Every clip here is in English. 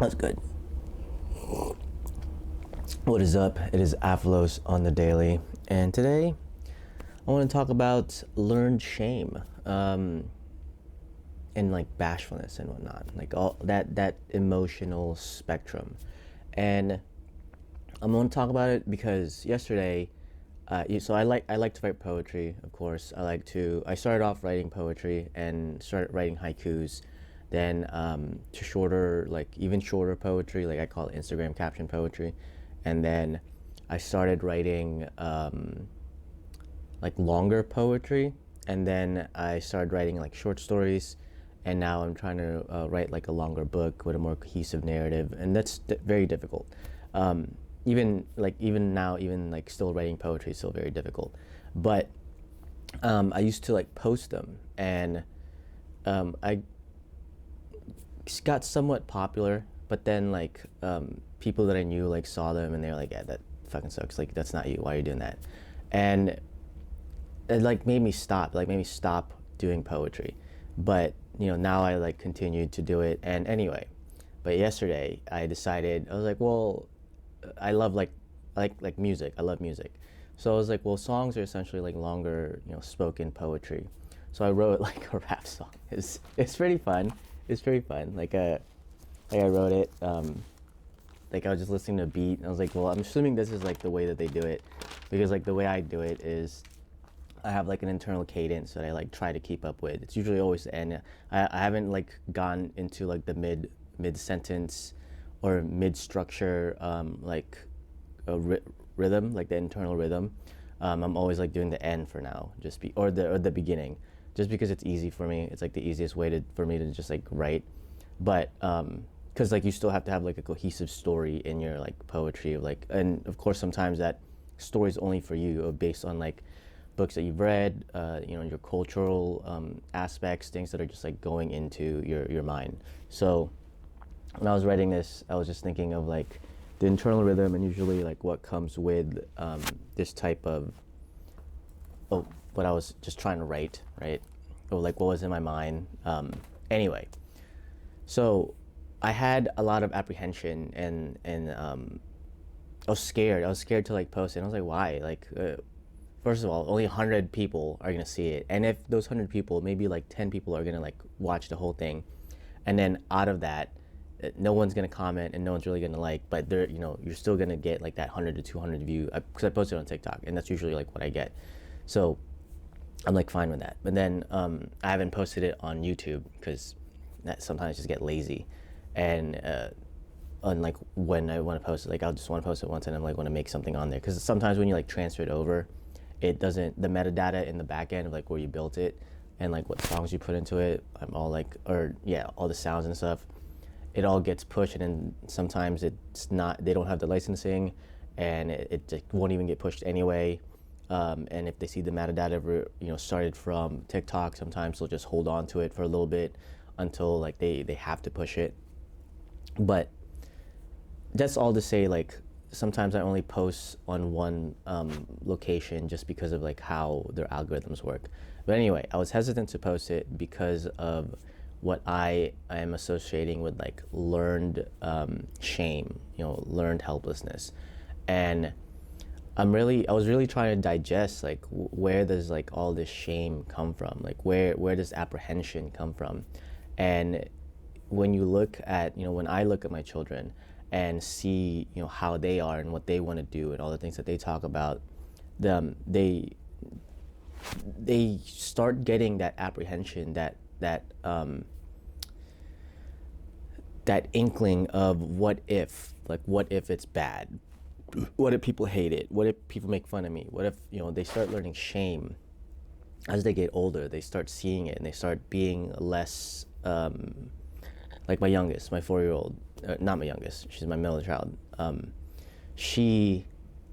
That's good. What is up? It is AFALOZ on the daily, and today I want to talk about learned shame, and like bashfulness and whatnot, like all that emotional spectrum. And I'm going to talk about it because yesterday, so I like to write poetry. Of course, I started off writing poetry and started writing haikus, then to shorter, like even shorter poetry, like I call it Instagram caption poetry, and then I started writing like longer poetry, and then I started writing like short stories, and now I'm trying to write like a longer book with a more cohesive narrative, and that's very difficult. Even now, even like still writing poetry is still very difficult. But I used to like post them, and I got somewhat popular. But then like people that I knew like saw them, and they were like, "Yeah, that fucking sucks. Like that's not you. Why are you doing that?" And it like made me stop doing poetry. But now I like continued to do it. And anyway, but yesterday I decided, I was like, well, I love like music. I love music. So I was like, well, songs are essentially like longer, spoken poetry. So I wrote like a rap song. It's pretty fun. It's pretty fun. Like I wrote it. Like I was just listening to a beat, and I was like, well, I'm assuming this is like the way that they do it, because like the way I do it is I have like an internal cadence that I like try to keep up with. It's usually always the end. I haven't like gone into like the mid sentence or mid structure, like a rhythm, like the internal rhythm. I'm always like doing the end for now, or the beginning, just because it's easy for me. It's like the easiest way for me to just like write. But because like you still have to have like a cohesive story in your like poetry, like, and of course sometimes that story is only for you, or based on like books that you've read, your cultural aspects, things that are just like going into your mind. So when I was writing this, I was just thinking of like the internal rhythm, and usually like what comes with this type of, what I was just trying to write, right? Or like what was in my mind. Anyway, so I had a lot of apprehension, and I was scared. I was scared to like post it. And I was like, why? Like, first of all, only 100 people are gonna see it, and if those 100 people, maybe like 10 people are gonna like watch the whole thing, and then out of that, no one's gonna comment and no one's really gonna like, but you're still gonna get like that 100 to 200 view, because I posted on TikTok, and that's usually like what I get. So I'm like fine with that. But then I haven't posted it on YouTube because that sometimes I just get lazy, and like when I want to post it, like I'll just want to post it once, and I'm like want to make something on there, because sometimes when you like transfer it over, it doesn't, the metadata in the back end of like where you built it and like what songs you put into it, I'm all like, or yeah, all the sounds and stuff, it all gets pushed, and then sometimes it's not, they don't have the licensing, and it just won't even get pushed anyway. And if they see the metadata started from TikTok, sometimes they'll just hold on to it for a little bit until like they have to push it. But that's all to say, like sometimes I only post on one location just because of like how their algorithms work. But anyway, I was hesitant to post it because of what I am associating with like learned shame, learned helplessness. And I was really trying to digest like where does like all this shame come from? Like where does apprehension come from? And when you look at, when I look at my children and see, how they are and what they want to do and all the things that they talk about, they start getting that apprehension, that inkling of what if it's bad? What if people hate it? What if people make fun of me? What if, they start learning shame as they get older? They start seeing it, and they start being less, like my youngest, my 4-year-old, not my youngest, she's my middle child. She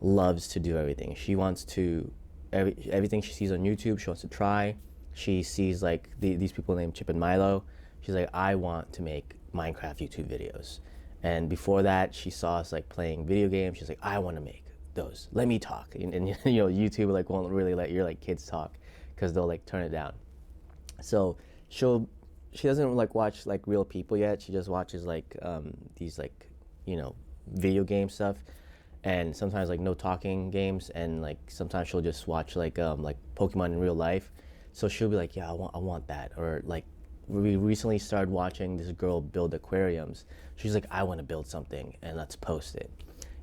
loves to do everything. She wants to, everything she sees on YouTube, she wants to try. She sees like these people named Chip and Milo. She's like, I want to make Minecraft YouTube videos. And before that, she saw us like playing video games. She's like, I want to make those. Let me talk. And YouTube like won't really let your like kids talk, because they'll like turn it down. So she'll she doesn't like watch like real people yet. She just watches like these like, you know, video game stuff, and sometimes like no talking games, and like sometimes she'll just watch like Pokemon in real life. So she'll be like, yeah, I want that. Or like we recently started watching this girl build aquariums. She's like, I want to build something and let's post it.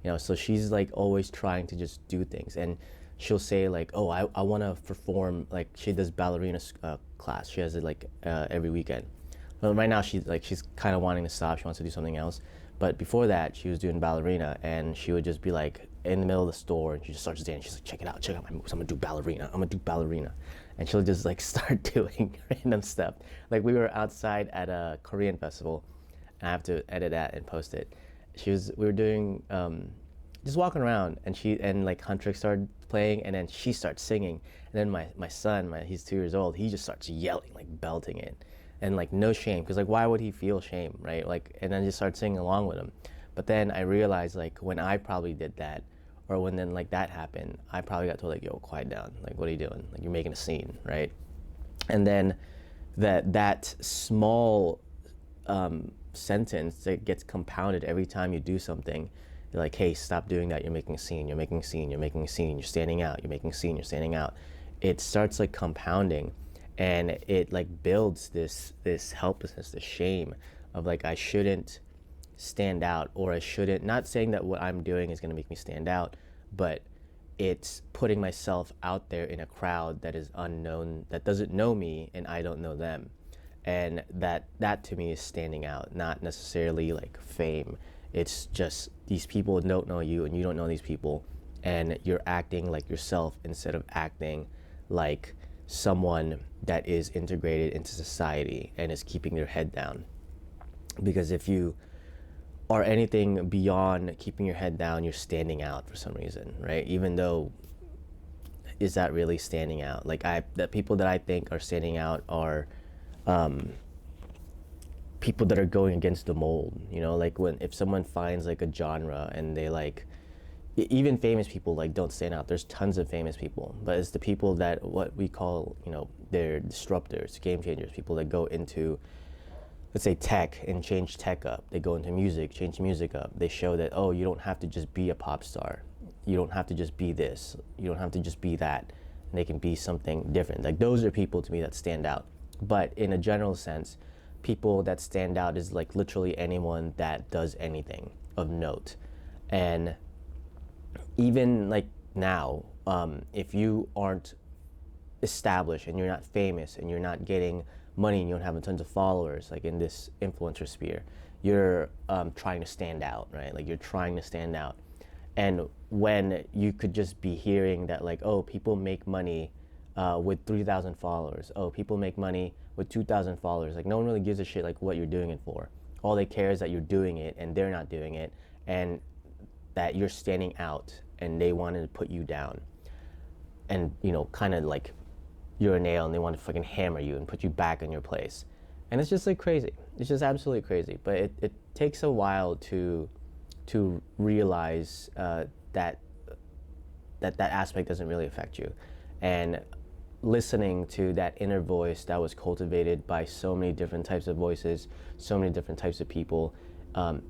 You know, so she's like always trying to just do things, and she'll say like, oh, I want to perform. Like she does ballerina class. She has it like every weekend. Well, right now she's kind of wanting to stop. She wants to do something else. But before that, she was doing ballerina, and she would just be like in the middle of the store, and she just starts dancing. She's like, check out my moves. I'm gonna do ballerina. I'm gonna do ballerina, and she'll just like start doing random stuff. Like we were outside at a Korean festival, and I have to edit that and post it. We were doing just walking around, and like Huntrick started playing, and then she starts singing, and then my son, he's 2 years old, he just starts yelling, like belting it, and like no shame, because like why would he feel shame, right? Like, and then just start singing along with him. But then I realized like when I probably did that, or when then like that happened, I probably got told like, yo, quiet down, like what are you doing, like you're making a scene, right? And then that small sentence that gets compounded every time you do something. You're like, hey, stop doing that. You're making a scene. You're making a scene. You're making a scene. You're standing out. You're making a scene. You're standing out. It starts like compounding, and it like builds this helplessness, this shame of like I shouldn't stand out, or I shouldn't. Not saying that what I'm doing is going to make me stand out, but it's putting myself out there in a crowd that is unknown, that doesn't know me, and I don't know them. And that to me is standing out, not necessarily like fame. It's just these people don't know you, and you don't know these people, and you're acting like yourself instead of acting like someone that is integrated into society and is keeping their head down. Because if you are anything beyond keeping your head down, you're standing out for some reason, right? Even though, is that really standing out? Like the people that I think are standing out are people that are going against the mold, you know, like if someone finds like a genre and they like, even famous people like don't stand out. There's tons of famous people, but it's the people that what we call, you know, they're disruptors, game changers, people that go into, let's say, tech and change tech up. They go into music, change music up. They show that, oh, you don't have to just be a pop star. You don't have to just be this. You don't have to just be that. And they can be something different. Like those are people to me that stand out. But in a general sense, people that stand out is like literally anyone that does anything of note. And even like now, if you aren't established and you're not famous and you're not getting money and you don't have tons of followers, like in this influencer sphere, you're trying to stand out, right? Like you're trying to stand out. And when you could just be hearing that like, oh, people make money with 3,000 followers. Oh, people make money with 2,000 followers. Like no one really gives a shit like what you're doing it for. All they care is that you're doing it and they're not doing it, and that you're standing out, and they wanted to put you down. And, you know, kind of like you're a nail and they want to fucking hammer you and put you back in your place. And it's just like crazy. It's just absolutely crazy. But it takes a while to realize that aspect doesn't really affect you. And listening to that inner voice that was cultivated by so many different types of voices, so many different types of people,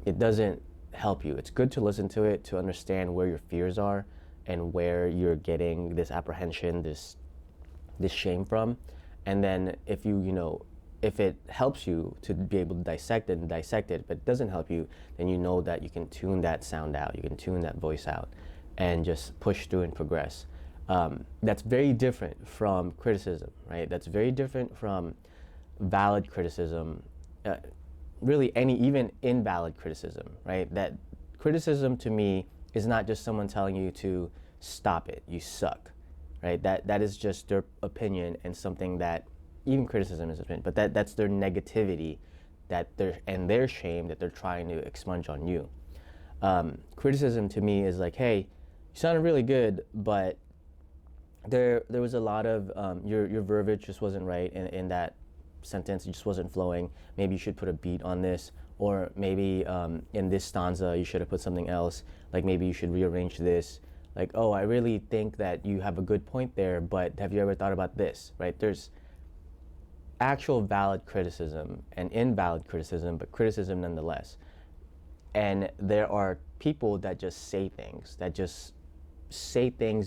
it doesn't help you. It's good to listen to it, to understand where your fears are and where you're getting this apprehension, this shame from. And then if if it helps you to be able to dissect it, but it doesn't help you, then you know that you can tune that sound out, you can tune that voice out, and just push through and progress. That's very different from criticism, right? That's very different from valid criticism, really even invalid criticism, right? That criticism to me is not just someone telling you to stop it, you suck, right? That is just their opinion, and something that, even criticism is opinion, but that's their negativity, and their shame that they're trying to expunge on you. Criticism to me is like, hey, you sounded really good, but there was a lot of your verbiage just wasn't right in that sentence. It just wasn't flowing. Maybe you should put a beat on this, or maybe in this stanza you should have put something else. Like maybe you should rearrange this. Like, oh, I really think that you have a good point there, but have you ever thought about this, right? actual valid criticism and invalid criticism, but criticism nonetheless. And there are people that just say things,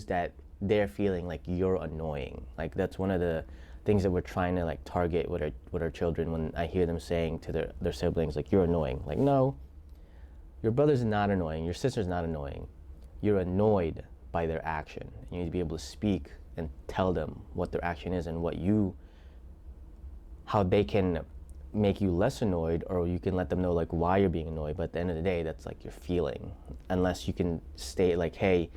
that they're feeling like you're annoying. Like that's one of the things that we're trying to like target with our children. When I hear them saying to their siblings like, you're annoying. Like, no, your brother's not annoying, your sister's not annoying. You're annoyed by their action. You need to be able to speak and tell them what their action is and how they can make you less annoyed, or you can let them know like why you're being annoyed. But at the end of the day, that's like your feeling. Unless you can state like, hey,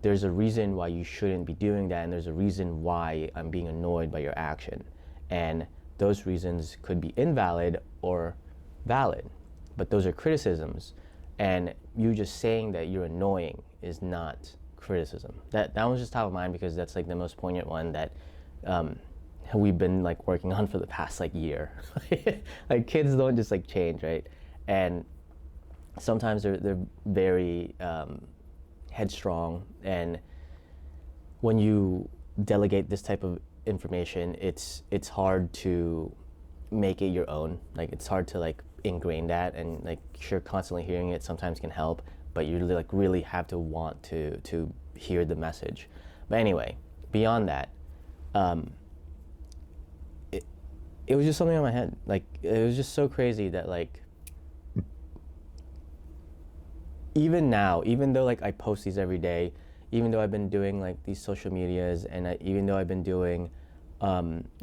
there's a reason why you shouldn't be doing that, and there's a reason why I'm being annoyed by your action. And those reasons could be invalid or valid, but those are criticisms. And you just saying that you're annoying is not criticism. That one's just top of mind because that's like the most poignant one that we've been like working on for the past like year. Like kids don't just like change, right? And sometimes they're very headstrong, and when you delegate this type of information, it's hard to make it your own. Like it's hard to like ingrain that, and like sure, constantly hearing it sometimes can help, but you like really have to want to hear the message. But anyway, beyond that, it was just something on my head. Like it was just so crazy that like even now, even though like I post these every day, even though I've been doing like these social medias, and even though I've been doing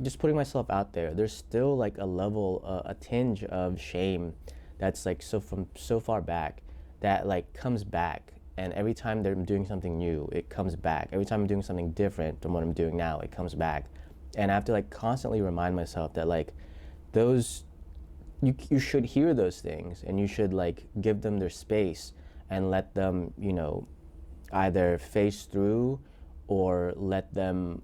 just putting myself out there, there's still like a level, a tinge of shame that's like from so far back that like comes back. And every time I'm doing something new, it comes back. Every time I'm doing something different from what I'm doing now, it comes back. And I have to like constantly remind myself that like those, you should hear those things, and you should like give them their space and let them, either face through or let them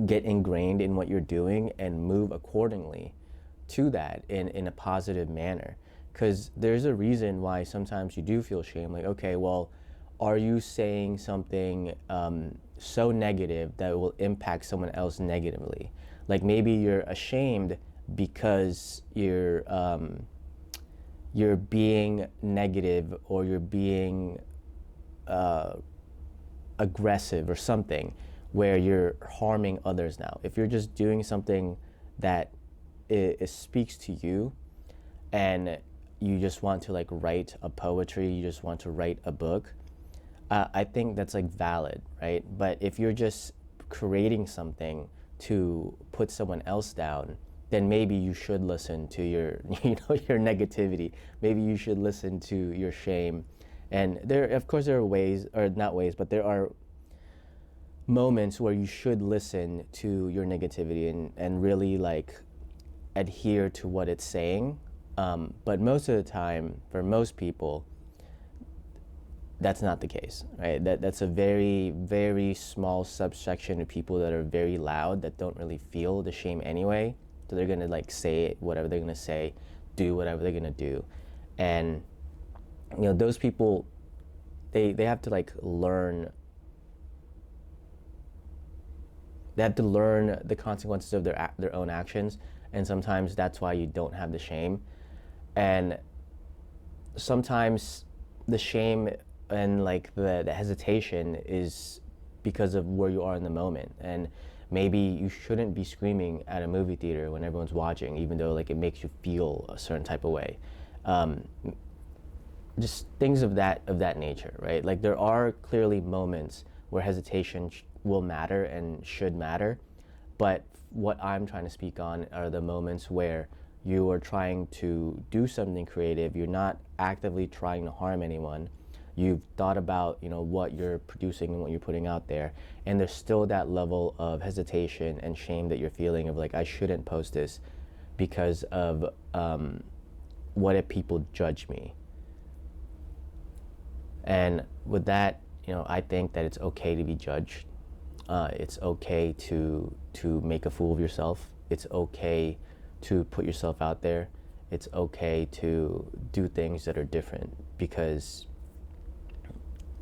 get ingrained in what you're doing and move accordingly to that in a positive manner. Because there's a reason why sometimes you do feel shame. Like, okay, well, are you saying something so negative that it will impact someone else negatively? Like maybe you're ashamed because you're being negative, or you're being aggressive or something, where you're harming others now. If you're just doing something that it speaks to you, and you just want to like write a poetry, you just want to write a book, I think that's like valid, right? But if you're just creating something to put someone else down, then maybe you should listen to your your negativity. Maybe you should listen to your shame. And of course there are ways, or not ways, but there are moments where you should listen to your negativity and really like adhere to what it's saying. But most of the time, for most people, that's not the case, right? That's a very, very small subsection of people that are very loud, that don't really feel the shame anyway. So they're gonna like say whatever they're gonna say, do whatever they're gonna do. And those people, they have to like learn. They have to learn the consequences of their own actions, and sometimes that's why you don't have the shame. And sometimes the shame and like the hesitation is because of where you are in the moment. And maybe you shouldn't be screaming at a movie theater when everyone's watching, even though like it makes you feel a certain type of way. Just things of that nature, right? Like there are clearly moments where hesitation will matter and should matter, but what I'm trying to speak on are the moments where you are trying to do something creative. You're not actively trying to harm anyone. You've thought about what you're producing and what you're putting out there, and there's still that level of hesitation and shame that you're feeling of like, I shouldn't post this because of what if people judge me. And with that, I think that it's okay to be judged. It's okay to make a fool of yourself. It's okay to put yourself out there. It's okay to do things that are different, because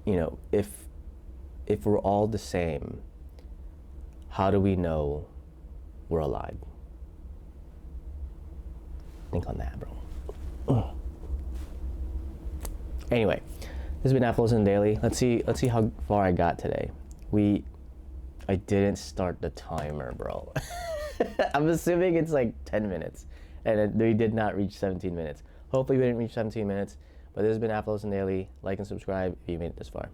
if we're all the same, how do we know we're alive. Think on that, bro. Anyway, this has been AFALOZ Daily. Let's see how far I got today. I didn't start the timer, bro. I'm assuming it's like 10 minutes, and we did not reach 17 minutes. Hopefully we didn't reach 17 minutes, but this has been AFALOZ Daily. Like and subscribe if you made it this far.